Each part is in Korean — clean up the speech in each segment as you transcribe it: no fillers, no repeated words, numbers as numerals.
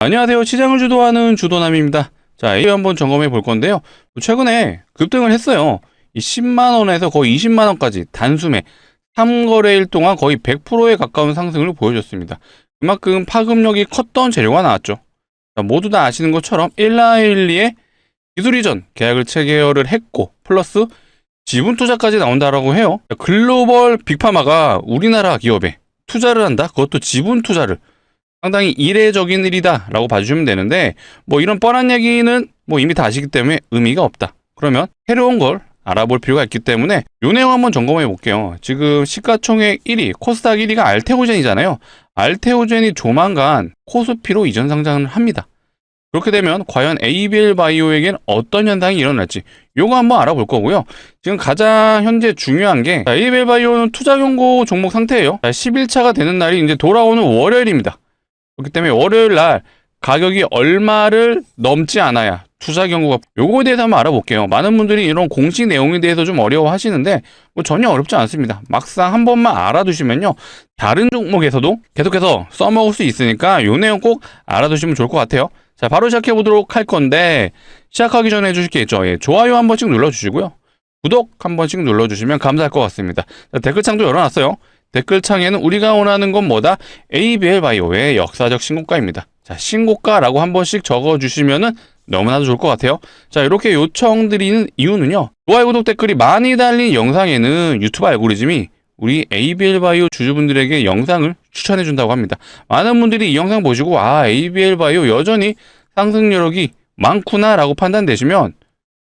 안녕하세요. 시장을 주도하는 주도남입니다. 자, A 한번 점검해 볼 건데요. 최근에 급등을 했어요. 이 10만원에서 거의 20만원까지 단숨에 3거래일 동안 거의 100%에 가까운 상승을 보여줬습니다. 그만큼 파급력이 컸던 재료가 나왔죠. 자, 모두 다 아시는 것처럼 1라일리에 기술이전 계약을 체결을 했고 플러스 지분 투자까지 나온다라고 해요. 글로벌 빅파마가 우리나라 기업에 투자를 한다? 그것도 지분 투자를. 상당히 이례적인 일이다 라고 봐주시면 되는데, 뭐 이런 뻔한 얘기는 뭐 이미 다 아시기 때문에 의미가 없다. 그러면 새로운 걸 알아볼 필요가 있기 때문에 요 내용 한번 점검해 볼게요. 지금 시가총액 1위 코스닥 1위가 알테오젠이잖아요. 알테오젠이 조만간 코스피로 이전 상장을 합니다. 그렇게 되면 과연 ABL 바이오에겐 어떤 현상이 일어날지 요거 한번 알아볼 거고요. 지금 가장 현재 중요한 게 ABL 바이오는 투자 경고 종목 상태예요. 10일차가 되는 날이 이제 돌아오는 월요일입니다. 그렇기 때문에 월요일 날 가격이 얼마를 넘지 않아야 투자 경고가, 요거에 대해서 한번 알아볼게요. 많은 분들이 이런 공식 내용에 대해서 좀 어려워 하시는데 뭐 전혀 어렵지 않습니다. 막상 한 번만 알아두시면요, 다른 종목에서도 계속해서 써먹을 수 있으니까 요 내용 꼭 알아두시면 좋을 것 같아요. 자, 바로 시작해 보도록 할 건데, 시작하기 전에 해주실 게 있죠. 좋아요 한 번씩 눌러주시고요, 구독 한 번씩 눌러주시면 감사할 것 같습니다. 자, 댓글창도 열어놨어요. 댓글창에는 우리가 원하는 건 뭐다? ABL 바이오의 역사적 신고가입니다. 자, 신고가라고 한 번씩 적어주시면은 너무나도 좋을 것 같아요. 자, 이렇게 요청드리는 이유는요, 좋아요, 구독, 댓글이 많이 달린 영상에는 유튜브 알고리즘이 우리 ABL 바이오 주주분들에게 영상을 추천해준다고 합니다. 많은 분들이 이 영상 보시고 ABL 바이오 여전히 상승 여력이 많구나 라고 판단되시면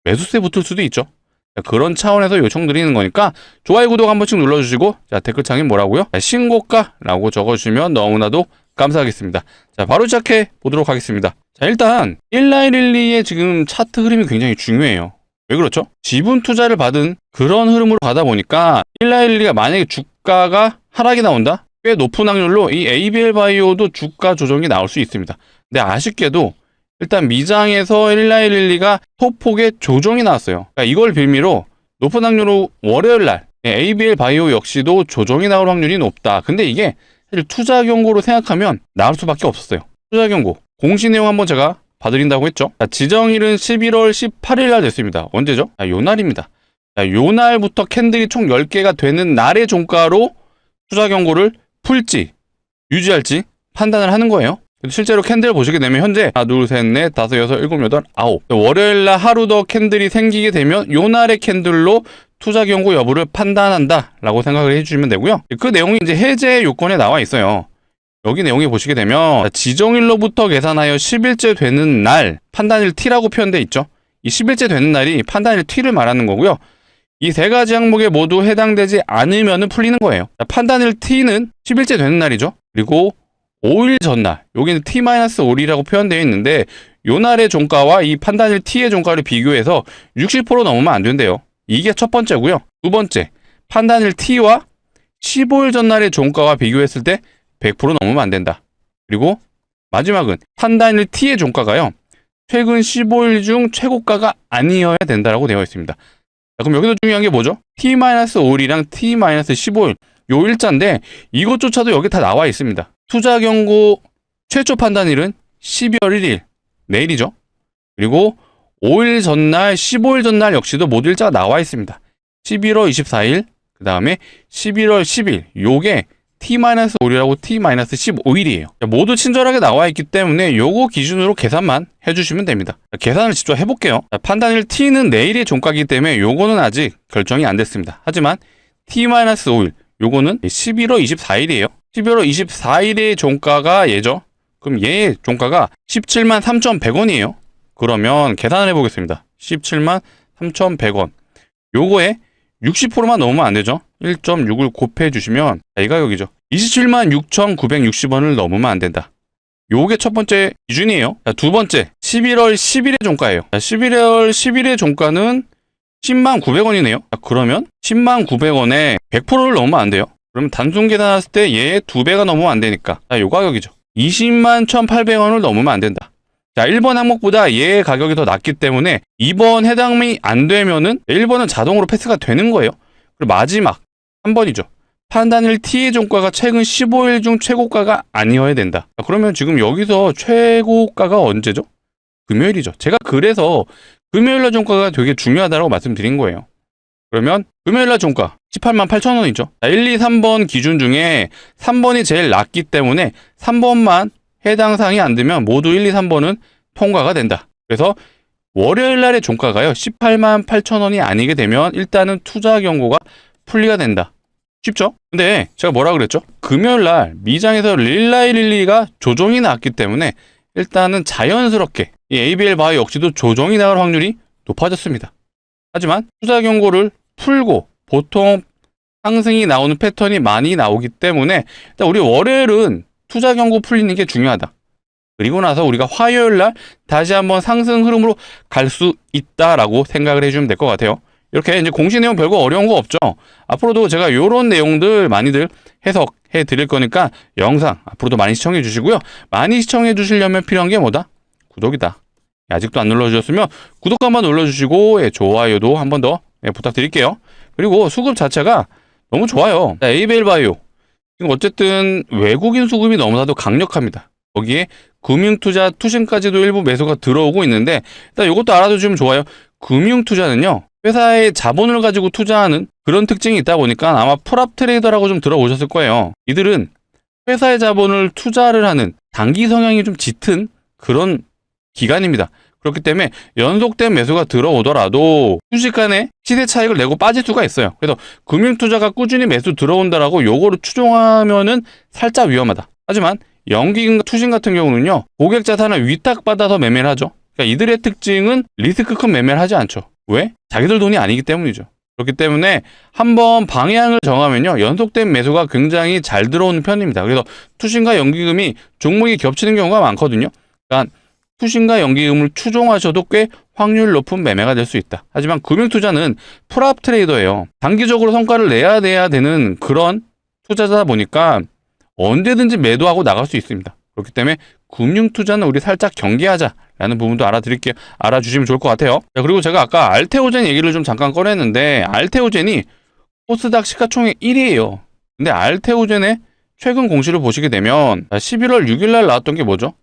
매수세 붙을 수도 있죠. 자, 그런 차원에서 요청드리는 거니까 좋아요, 구독 한 번씩 눌러주시고, 자, 댓글창에 뭐라고요? 신고가라고 적어주시면 너무나도 감사하겠습니다. 자, 바로 시작해 보도록 하겠습니다. 자, 일단 1라일릴리의 지금 차트 흐름이 굉장히 중요해요. 왜 그렇죠? 지분 투자를 받은 그런 흐름으로 가다 보니까 1라일릴리가 만약에 주가가 하락이 나온다? 꽤 높은 확률로 이 ABL 바이오도 주가 조정이 나올 수 있습니다. 근데 아쉽게도 일단 미장에서 1라일릴리가 소폭의 조정이 나왔어요. 그러니까 이걸 빌미로 높은 확률로 월요일날 ABL 바이오 역시도 조정이 나올 확률이 높다. 근데 이게 사실 투자 경고로 생각하면 나올 수밖에 없었어요. 투자 경고 공시 내용 한번 제가 봐드린다고 했죠. 자, 지정일은 11월 18일 날 됐습니다. 언제죠? 자, 요 날입니다. 자, 요 날부터 캔들이 총 10개가 되는 날의 종가로 투자 경고를 풀지 유지할지 판단을 하는 거예요. 실제로 캔들 보시게 되면 현재 하나, 둘, 셋, 넷, 다섯, 여섯, 일곱, 여덟, 아홉, 월요일날 하루 더 캔들이 생기게 되면 요 날의 캔들로 투자 경고 여부를 판단한다 라고 생각을 해주시면 되고요. 그 내용이 이제 해제 요건에 나와 있어요. 여기 내용에 보시게 되면 지정일로부터 계산하여 10일째 되는 날, 판단일 T라고 표현되어 있죠. 이 10일째 되는 날이 판단일 T를 말하는 거고요. 이 세 가지 항목에 모두 해당되지 않으면 풀리는 거예요. 판단일 T는 10일째 되는 날이죠. 그리고 5일 전날, 여기는 T-5일이라고 표현되어 있는데 요 날의 종가와 이 판단일 T의 종가를 비교해서 60% 넘으면 안 된대요. 이게 첫 번째고요. 두 번째, 판단일 T와 15일 전날의 종가와 비교했을 때 100% 넘으면 안 된다. 그리고 마지막은 판단일 T의 종가가요, 최근 15일 중 최고가가 아니어야 된다라고 되어 있습니다. 자, 그럼 여기서 중요한 게 뭐죠? T-5일이랑 T-15일 요 일자인데 이것조차도 여기 다 나와 있습니다. 투자 경고 최초 판단일은 12월 1일 내일이죠. 그리고 5일 전날, 15일 전날 역시도 모두 일자가 나와 있습니다. 11월 24일, 그 다음에 11월 10일, 요게 T-5일이라고 T-15일이에요. 모두 친절하게 나와 있기 때문에 요거 기준으로 계산만 해주시면 됩니다. 계산을 직접 해볼게요. 판단일 T는 내일의 종가이기 때문에 요거는 아직 결정이 안 됐습니다. 하지만 T-5일, 요거는 11월 24일이에요. 11월 24일의 종가가 얘죠. 그럼 얘의 종가가 17만 3,100원이에요. 그러면 계산을 해보겠습니다. 17만 3,100원. 요거에 60%만 넘으면 안 되죠. 1.6을 곱해 주시면 이 가격이죠. 27만 6,960원을 넘으면 안 된다. 요게 첫 번째 기준이에요. 자, 두 번째, 11월 10일의 종가예요. 자, 11월 10일의 종가는 10만 900원이네요. 자, 그러면 10만 900원에 100%를 넘으면 안 돼요. 그러면 단순 계산했을 때 얘의 2배가 넘으면 안 되니까 자, 요 가격이죠. 20만 1,800원을 넘으면 안 된다. 자, 1번 항목보다 얘의 가격이 더 낮기 때문에 2번 해당이 안 되면은 1번은 자동으로 패스가 되는 거예요. 그리고 마지막 한 번이죠. 판단일 T의 종가가 최근 15일 중 최고가가 아니어야 된다. 그러면 지금 여기서 최고가가 언제죠? 금요일이죠. 제가 그래서 금요일날 종가가 되게 중요하다고 말씀드린 거예요. 그러면 금요일날 종가 188,000원이죠. 1, 2, 3번 기준 중에 3번이 제일 낮기 때문에 3번만 해당 사항이 안 되면 모두 1, 2, 3번은 통과가 된다. 그래서 월요일날의 종가가요 188,000원이 아니게 되면 일단은 투자 경고가 풀리가 된다. 쉽죠? 근데 제가 뭐라 그랬죠? 금요일날 미장에서 릴라이릴리가 조정이 나왔기 때문에 일단은 자연스럽게 이 ABL 바이오 역시도 조정이 나올 확률이 높아졌습니다. 하지만 투자 경고를 풀고 보통 상승이 나오는 패턴이 많이 나오기 때문에 일단 우리 월요일은 투자 경고 풀리는 게 중요하다. 그리고 나서 우리가 화요일날 다시 한번 상승 흐름으로 갈 수 있다라고 생각을 해주면 될 것 같아요. 이렇게 이제 공시 내용 별거 어려운 거 없죠. 앞으로도 제가 이런 내용들 많이들 해석해 드릴 거니까 영상 앞으로도 많이 시청해 주시고요. 많이 시청해 주시려면 필요한 게 뭐다? 구독이다. 아직도 안 눌러주셨으면 구독 한번 눌러주시고 좋아요도 한 번 더 부탁드릴게요. 그리고 수급 자체가 너무 좋아요. ABL 바이오 지금 어쨌든 외국인 수급이 너무나도 강력합니다. 거기에 금융투자 투신까지도 일부 매수가 들어오고 있는데 일단 이것도 알아두시면 좋아요. 금융투자는요 회사의 자본을 가지고 투자하는 그런 특징이 있다 보니까 아마 풀업 트레이더라고 좀 들어보셨을 거예요. 이들은 회사의 자본을 투자를 하는 단기 성향이 좀 짙은 그런 기간입니다. 그렇기 때문에 연속된 매수가 들어오더라도 순식간에 시세 차익을 내고 빠질 수가 있어요. 그래서 금융투자가 꾸준히 매수 들어온다라고 요거를 추종하면은 살짝 위험하다. 하지만 연기금 투신 같은 경우는요 고객 자산을 위탁받아서 매매를 하죠. 그러니까 이들의 특징은 리스크 큰 매매를 하지 않죠. 왜? 자기들 돈이 아니기 때문이죠. 그렇기 때문에 한번 방향을 정하면요 연속된 매수가 굉장히 잘 들어오는 편입니다. 그래서 투신과 연기금이 종목이 겹치는 경우가 많거든요. 그러니까 투신과 연기금을 추종하셔도 꽤 확률 높은 매매가 될 수 있다. 하지만 금융투자는 풀업 트레이더예요. 단기적으로 성과를 내야 되는 그런 투자자다 보니까 언제든지 매도하고 나갈 수 있습니다. 그렇기 때문에 금융투자는 우리 살짝 경계하자라는 부분도 알아주시면 좋을 것 같아요. 자, 그리고 제가 아까 알테오젠 얘기를 좀 잠깐 꺼냈는데 알테오젠이 코스닥 시가총액 1위예요. 근데 알테오젠의 최근 공시를 보시게 되면 11월 6일 날 나왔던 게 뭐죠?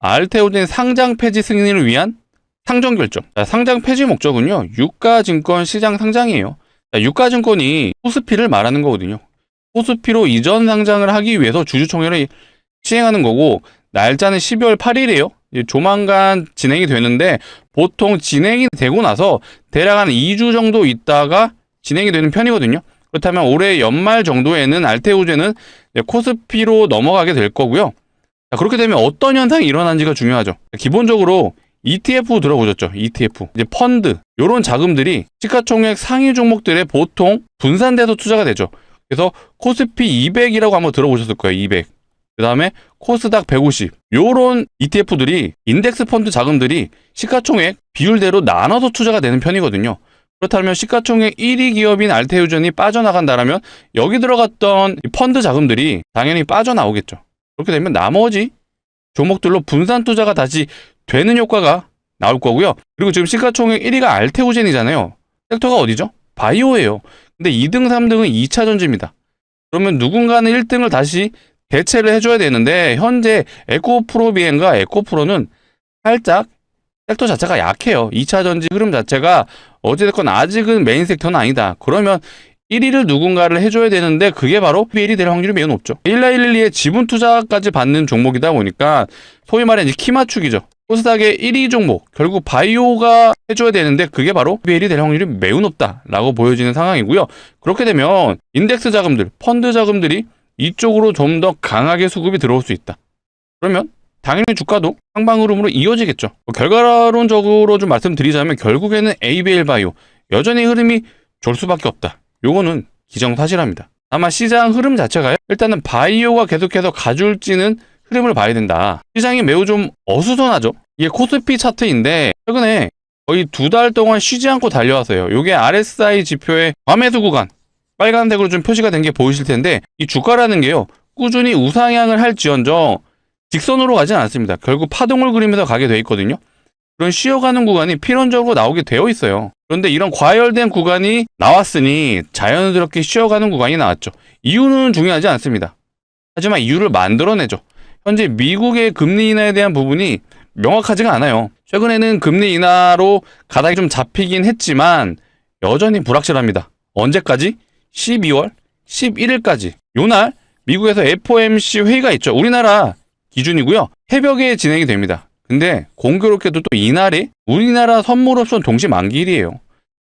알테오젠 상장 폐지 승인을 위한 상정 결정. 상장 폐지 목적은요 유가증권 시장 상장이에요. 유가증권이 코스피를 말하는 거거든요. 코스피로 이전 상장을 하기 위해서 주주총회를 시행하는 거고 날짜는 12월 8일이에요. 조만간 진행이 되는데 보통 진행이 되고 나서 대략 한 2주 정도 있다가 진행이 되는 편이거든요. 그렇다면 올해 연말 정도에는 알테오젠은 코스피로 넘어가게 될 거고요. 자, 그렇게 되면 어떤 현상이 일어나는지가 중요하죠. 기본적으로 ETF 들어보셨죠? ETF. 이제 펀드. 요런 자금들이 시가총액 상위 종목들에 보통 분산돼서 투자가 되죠. 그래서 코스피 200이라고 한번 들어보셨을 거예요. 200. 그 다음에 코스닥 150. 요런 ETF들이 인덱스 펀드 자금들이 시가총액 비율대로 나눠서 투자가 되는 편이거든요. 그렇다면 시가총액 1위 기업인 알테오젠이 빠져나간다라면 여기 들어갔던 펀드 자금들이 당연히 빠져나오겠죠. 그렇게 되면 나머지 종목들로 분산 투자가 다시 되는 효과가 나올 거고요. 그리고 지금 시가총액 1위가 알테오젠이잖아요. 섹터가 어디죠? 바이오예요. 근데 2등, 3등은 2차 전지입니다. 그러면 누군가는 1등을 다시 대체를 해줘야 되는데 현재 에코프로비엔과 에코프로는 살짝 섹터 자체가 약해요. 2차 전지 흐름 자체가 어찌됐건 아직은 메인 섹터는 아니다. 그러면 1위를 누군가를 해줘야 되는데 그게 바로 PBL이 될 확률이 매우 높죠. 11112의 지분 투자까지 받는 종목이다 보니까 소위 말해 이제 키 맞추기죠. 코스닥의 1위 종목 결국 바이오가 해줘야 되는데 그게 바로 PBL이 될 확률이 매우 높다라고 보여지는 상황이고요. 그렇게 되면 인덱스 자금들, 펀드 자금들이 이쪽으로 좀 더 강하게 수급이 들어올 수 있다. 그러면 당연히 주가도 상방 흐름으로 이어지겠죠. 결과론적으로 좀 말씀드리자면 결국에는 ABL 바이오 여전히 흐름이 좋을 수밖에 없다. 요거는 기정사실합니다. 아마 시장 흐름 자체가요. 일단은 바이오가 계속해서 가줄지는 흐름을 봐야 된다. 시장이 매우 좀 어수선하죠. 이게 코스피 차트인데 최근에 거의 2달 동안 쉬지 않고 달려왔어요. 요게 RSI 지표의 과매수 구간 빨간색으로 좀 표시가 된 게 보이실 텐데 이 주가라는 게요. 꾸준히 우상향을 할지언정 직선으로 가진 않습니다. 결국 파동을 그리면서 가게 돼 있거든요. 그런 쉬어가는 구간이 필연적으로 나오게 되어 있어요. 그런데 이런 과열된 구간이 나왔으니 자연스럽게 쉬어가는 구간이 나왔죠. 이유는 중요하지 않습니다. 하지만 이유를 만들어내죠. 현재 미국의 금리 인하에 대한 부분이 명확하지가 않아요. 최근에는 금리 인하로 가닥이 좀 잡히긴 했지만 여전히 불확실합니다. 언제까지? 12월 11일까지. 요날 미국에서 FOMC 회의가 있죠. 우리나라 기준이고요. 새벽에 진행이 됩니다. 근데 공교롭게도 또 이날이 우리나라 선물 옵션 동시 만기일이에요.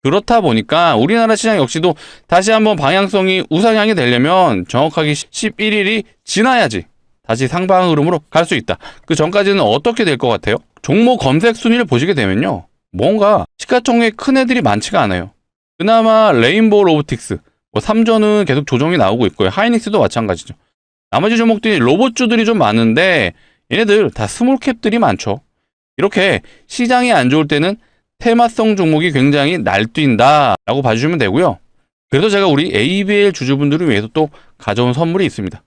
그렇다 보니까 우리나라 시장 역시도 다시 한번 방향성이 우상향이 되려면 정확하게 11일이 지나야지 다시 상방 흐름으로 갈 수 있다. 그 전까지는 어떻게 될 것 같아요? 종목 검색 순위를 보시게 되면요. 뭔가 시가총액 큰 애들이 많지가 않아요. 그나마 레인보우 로보틱스, 3전은 계속 조정이 나오고 있고요. 하이닉스도 마찬가지죠. 나머지 종목들이 로봇주들이 좀 많은데 얘네들 다 스몰캡들이 많죠. 이렇게 시장이 안 좋을 때는 테마성 종목이 굉장히 날뛴다 라고 봐주시면 되고요. 그래서 제가 우리 ABL 주주분들을 위해서 또 가져온 선물이 있습니다.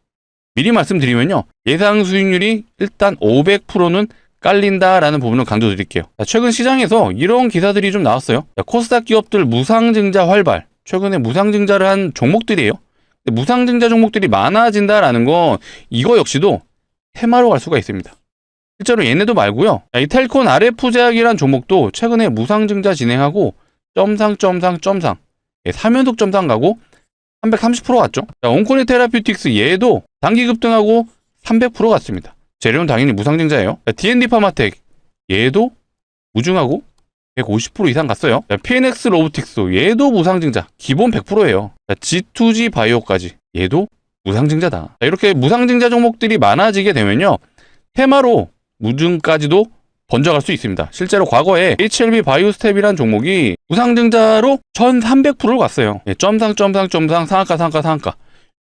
미리 말씀드리면요. 예상 수익률이 일단 500%는 깔린다라는 부분을 강조드릴게요. 최근 시장에서 이런 기사들이 좀 나왔어요. 코스닥 기업들 무상증자 활발. 최근에 무상증자를 한 종목들이에요. 무상증자 종목들이 많아진다라는 건 이거 역시도 테마로 갈 수가 있습니다. 실제로 얘네도 말고요. 이 텔콘 RF제약이란 종목도 최근에 무상증자 진행하고 점상 3연속 점상 가고 330% 갔죠. 온코니 테라퓨틱스 얘도 단기 급등하고 300% 갔습니다. 재료는 당연히 무상증자예요. D&D 파마텍 얘도 무증하고 150% 이상 갔어요. PNX 로보틱스 얘도 무상증자 기본 100%예요. G2G 바이오까지 얘도 무상증자다. 이렇게 무상증자 종목들이 많아지게 되면요. 테마로 무증까지도 번져갈 수 있습니다. 실제로 과거에 HLB 바이오스텝이라는 종목이 무상증자로 1300%를 갔어요. 점상 상한가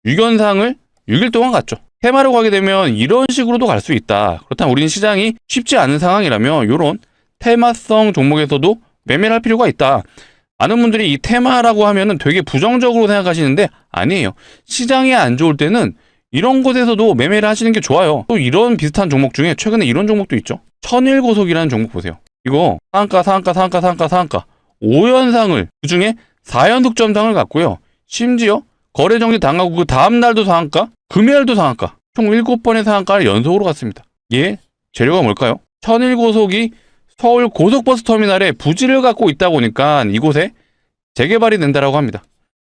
6연상을 6일 동안 갔죠. 테마로 가게 되면 이런 식으로도 갈 수 있다. 그렇다면 우리는 시장이 쉽지 않은 상황이라면 이런 테마성 종목에서도 매매를 할 필요가 있다. 많은 분들이 이 테마라고 하면은 되게 부정적으로 생각하시는데 아니에요. 시장이 안 좋을 때는 이런 곳에서도 매매를 하시는 게 좋아요. 또 이런 비슷한 종목 중에 최근에 이런 종목도 있죠. 천일고속이라는 종목 보세요. 이거 상한가 5연상을 그중에 4연속 점상을 갔고요. 심지어 거래 정지 당하고 그 다음날도 상한가, 금요일도 상한가, 총 7번의 상한가를 연속으로 갔습니다. 얘 재료가 뭘까요? 천일고속이 서울 고속버스 터미널에 부지를 갖고 있다 보니까 이곳에 재개발이 된다라고 합니다.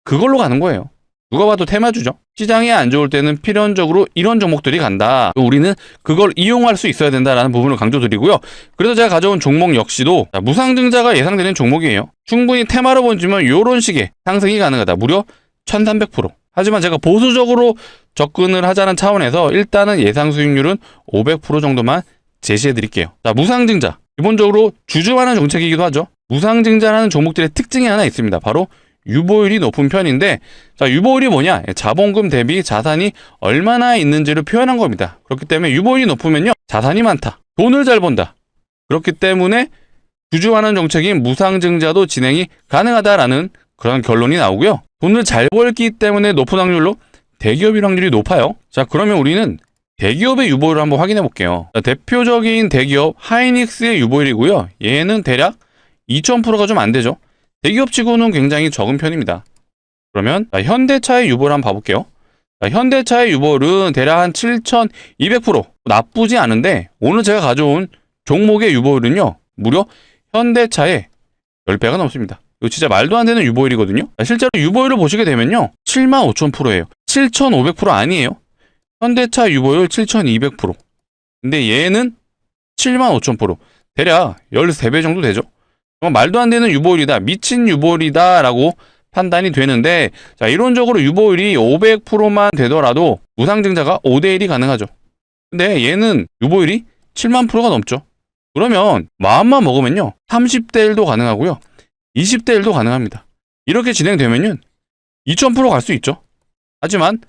그걸로 가는 거예요. 누가 봐도 테마주죠. 시장이 안 좋을 때는 필연적으로 이런 종목들이 간다. 우리는 그걸 이용할 수 있어야 된다라는 부분을 강조드리고요. 그래서 제가 가져온 종목 역시도 무상증자가 예상되는 종목이에요. 충분히 테마로 본지면 이런 식의 상승이 가능하다. 무려 1300%. 하지만 제가 보수적으로 접근을 하자는 차원에서 일단은 예상 수익률은 500% 정도만 제시해 드릴게요. 자, 무상증자. 기본적으로 주주환원 정책이기도 하죠. 무상증자라는 종목들의 특징이 하나 있습니다. 바로 유보율이 높은 편인데, 자, 유보율이 뭐냐? 자본금 대비 자산이 얼마나 있는지를 표현한 겁니다. 그렇기 때문에 유보율이 높으면요, 자산이 많다. 돈을 잘 번다. 그렇기 때문에 주주환원 정책인 무상증자도 진행이 가능하다라는 그런 결론이 나오고요. 돈을 잘 벌기 때문에 높은 확률로 대기업일 확률이 높아요. 자, 그러면 우리는 대기업의 유보율을 한번 확인해 볼게요. 자, 대표적인 대기업 하이닉스의 유보율이고요. 얘는 대략 2000%가 좀 안 되죠. 대기업치고는 굉장히 적은 편입니다. 그러면 현대차의 유보를 한번 봐볼게요. 현대차의 유보율은 대략 한 7200%. 나쁘지 않은데 오늘 제가 가져온 종목의 유보율은요. 무려 현대차의 10배가 넘습니다. 이거 진짜 말도 안 되는 유보율이거든요. 실제로 유보율을 보시게 되면요. 75,000%예요. 7500% 아니에요. 현대차 유보율 7200%. 근데 얘는 75,000%. 대략 13배 정도 되죠. 말도 안 되는 유보율이다. 미친 유보율이다. 라고 판단이 되는데, 자, 이론적으로 유보율이 500%만 되더라도 무상증자가 5대1이 가능하죠. 근데 얘는 유보율이 7만 프로가 넘죠. 그러면 마음만 먹으면요. 30대 1도 가능하고요. 20대 1도 가능합니다. 이렇게 진행되면은 2000% 갈 수 있죠. 하지만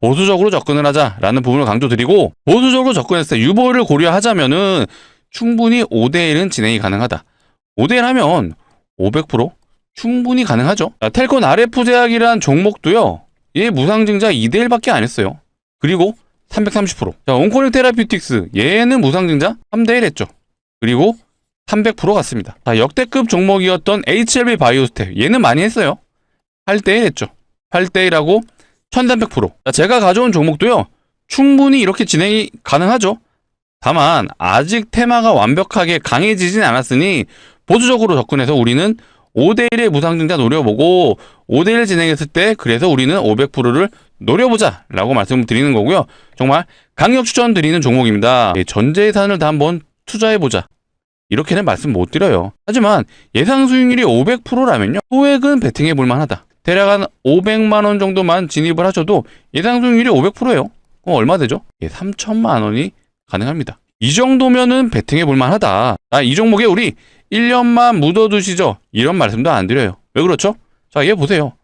보수적으로 접근을 하자라는 부분을 강조드리고, 보수적으로 접근했을 때 유보율을 고려하자면은 충분히 5대1은 진행이 가능하다. 5대1 하면 500% 충분히 가능하죠. 자, 텔콘 RF제약이란 종목도요. 얘 무상증자 2대1밖에 안 했어요. 그리고 330%. 자, 온코닉 테라퓨틱스 얘는 무상증자 3대1 했죠. 그리고 300% 갔습니다. 자, 역대급 종목이었던 HLB 바이오스텝 얘는 많이 했어요. 8대1 했죠. 8대1하고 1300%. 자, 제가 가져온 종목도요. 충분히 이렇게 진행이 가능하죠. 다만 아직 테마가 완벽하게 강해지진 않았으니 보수적으로 접근해서 우리는 5대1의 무상증자 노려보고 5대1 진행했을 때 그래서 우리는 500%를 노려보자 라고 말씀을 드리는 거고요. 정말 강력 추천드리는 종목입니다. 전재산을 다 한번 투자해보자 이렇게는 말씀 못 드려요. 하지만 예상 수익률이 500%라면요 소액은 베팅해 볼 만하다. 대략 한 500만원 정도만 진입을 하셔도 예상 수익률이 500%예요. 그럼 얼마 되죠? 3천만 원이 가능합니다. 이 정도면은 베팅해 볼 만하다. 이 종목에 우리 1년만 묻어두시죠. 이런 말씀도 안 드려요. 왜 그렇죠? 자, 얘 보세요.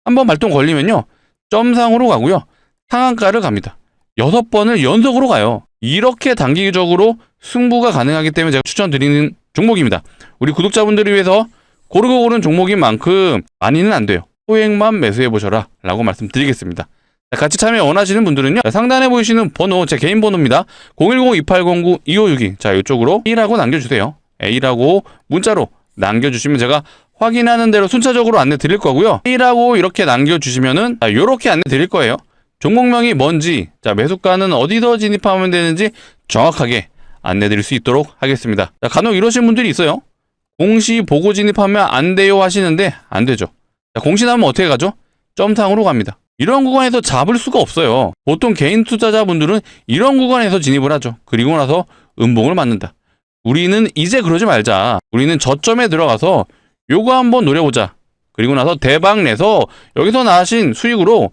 한번 발동 걸리면요. 점상으로 가고요. 상한가를 갑니다. 6번을 연속으로 가요. 이렇게 단기적으로 승부가 가능하기 때문에 제가 추천드리는 종목입니다. 우리 구독자분들을 위해서 고르고 고른 종목인 만큼 많이는 안 돼요. 소액만 매수해보셔라 라고 말씀드리겠습니다. 같이 참여 원하시는 분들은요. 상단에 보이시는 번호 제 개인 번호입니다. 010-2809-2562 자 이쪽으로 A라고 남겨주세요. A라고 문자로 남겨주시면 제가 확인하는 대로 순차적으로 안내 드릴 거고요. A라고 이렇게 남겨주시면은 이렇게 안내 드릴 거예요. 종목명이 뭔지, 자 매수가는 어디서 진입하면 되는지 정확하게 안내 드릴 수 있도록 하겠습니다. 자, 간혹 이러신 분들이 있어요. 공시 보고 진입하면 안 돼요 하시는데 안 되죠. 자, 공시 나면 어떻게 가죠? 점상으로 갑니다. 이런 구간에서 잡을 수가 없어요. 보통 개인 투자자분들은 이런 구간에서 진입을 하죠. 그리고 나서 음봉을 맞는다. 우리는 이제 그러지 말자. 우리는 저점에 들어가서 요거 한번 노려보자. 그리고 나서 대박 내서 여기서 나신 수익으로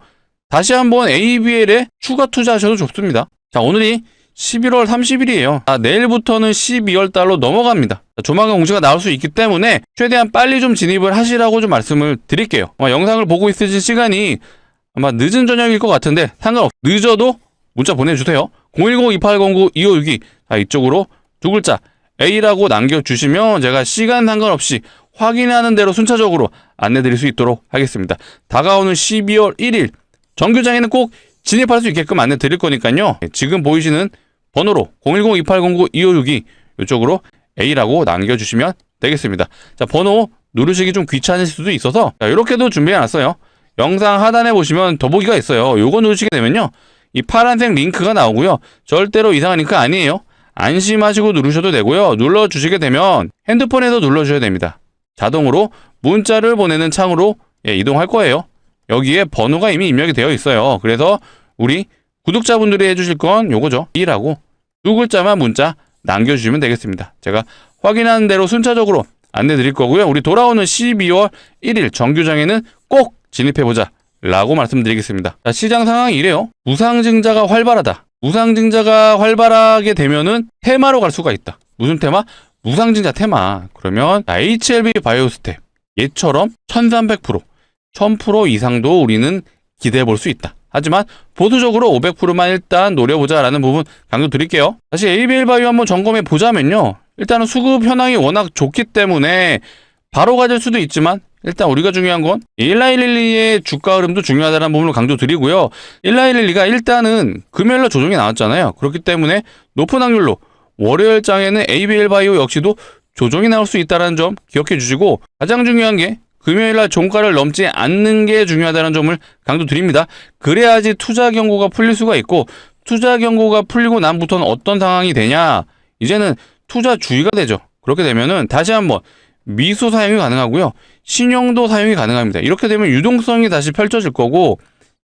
다시 한번 ABL에 추가 투자하셔도 좋습니다. 자, 오늘이 11월 30일이에요. 자, 내일부터는 12월 달로 넘어갑니다. 자, 조만간 공시가 나올 수 있기 때문에 최대한 빨리 좀 진입을 하시라고 좀 말씀을 드릴게요. 영상을 보고 있으신 시간이 아마 늦은 저녁일 것 같은데 상관없 늦어도 문자 보내주세요. 010-2809-2562 이쪽으로 두 글자 A라고 남겨주시면 제가 시간 상관없이 확인하는 대로 순차적으로 안내드릴 수 있도록 하겠습니다. 다가오는 12월 1일 정규장에는 꼭 진입할 수 있게끔 안내 드릴 거니까요. 지금 보이시는 번호로 010-2809-2562 이쪽으로 A라고 남겨주시면 되겠습니다. 자, 번호 누르시기 좀 귀찮으실 수도 있어서 이렇게도 준비해놨어요. 영상 하단에 보시면 더보기가 있어요. 요거 누르시게 되면요. 이 파란색 링크가 나오고요. 절대로 이상한 링크 아니에요. 안심하시고 누르셔도 되고요. 눌러주시게 되면 핸드폰에서 눌러주셔야 됩니다. 자동으로 문자를 보내는 창으로 이동할 거예요. 여기에 번호가 이미 입력이 되어 있어요. 그래서 우리 구독자분들이 해주실 건 요거죠. B라고 두 글자만 문자 남겨주시면 되겠습니다. 제가 확인하는 대로 순차적으로 안내 드릴 거고요. 우리 돌아오는 12월 1일 정규장에는 꼭 진입해보자 라고 말씀드리겠습니다. 자, 시장 상황이 이래요. 무상증자가 활발하다. 무상증자가 활발하게 되면은 테마로 갈 수가 있다. 무슨 테마? 무상증자 테마. 그러면 HLB 바이오스텝 얘처럼 1300%, 1000% 이상도 우리는 기대해 볼 수 있다. 하지만 보수적으로 500%만 일단 노려보자라는 부분 강조 드릴게요. 다시 ABL 바이오 한번 점검해 보자면요. 일단은 수급 현황이 워낙 좋기 때문에 바로 가질 수도 있지만 일단 우리가 중요한 건 1112의 주가 흐름도 중요하다는 부분을 강조 드리고요. 1112가 일단은 금요일날 조정이 나왔잖아요. 그렇기 때문에 높은 확률로 월요일장에는 ABL 바이오 역시도 조정이 나올 수 있다는 점 기억해 주시고 가장 중요한 게 금요일날 종가를 넘지 않는 게 중요하다는 점을 강조 드립니다. 그래야지 투자 경고가 풀릴 수가 있고 투자 경고가 풀리고 난부터는 어떤 상황이 되냐 이제는 투자 주의가 되죠. 그렇게 되면은 다시 한번 미수 사용이 가능하고요. 신용도 사용이 가능합니다. 이렇게 되면 유동성이 다시 펼쳐질 거고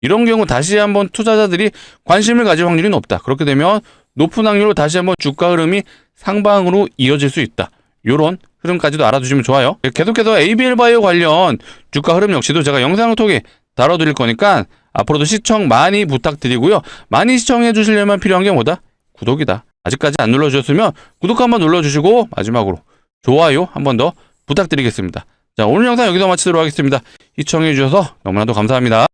이런 경우 다시 한번 투자자들이 관심을 가질 확률이 높다. 그렇게 되면 높은 확률로 다시 한번 주가 흐름이 상방으로 이어질 수 있다. 이런 흐름까지도 알아두시면 좋아요. 계속해서 ABL 바이오 관련 주가 흐름 역시도 제가 영상을 통해 다뤄드릴 거니까 앞으로도 시청 많이 부탁드리고요. 많이 시청해 주시려면 필요한 게 뭐다? 구독이다. 아직까지 안 눌러주셨으면 구독 한번 눌러주시고 마지막으로 좋아요 한 번 더 부탁드리겠습니다. 자, 오늘 영상 여기서 마치도록 하겠습니다. 시청해 주셔서 너무나도 감사합니다.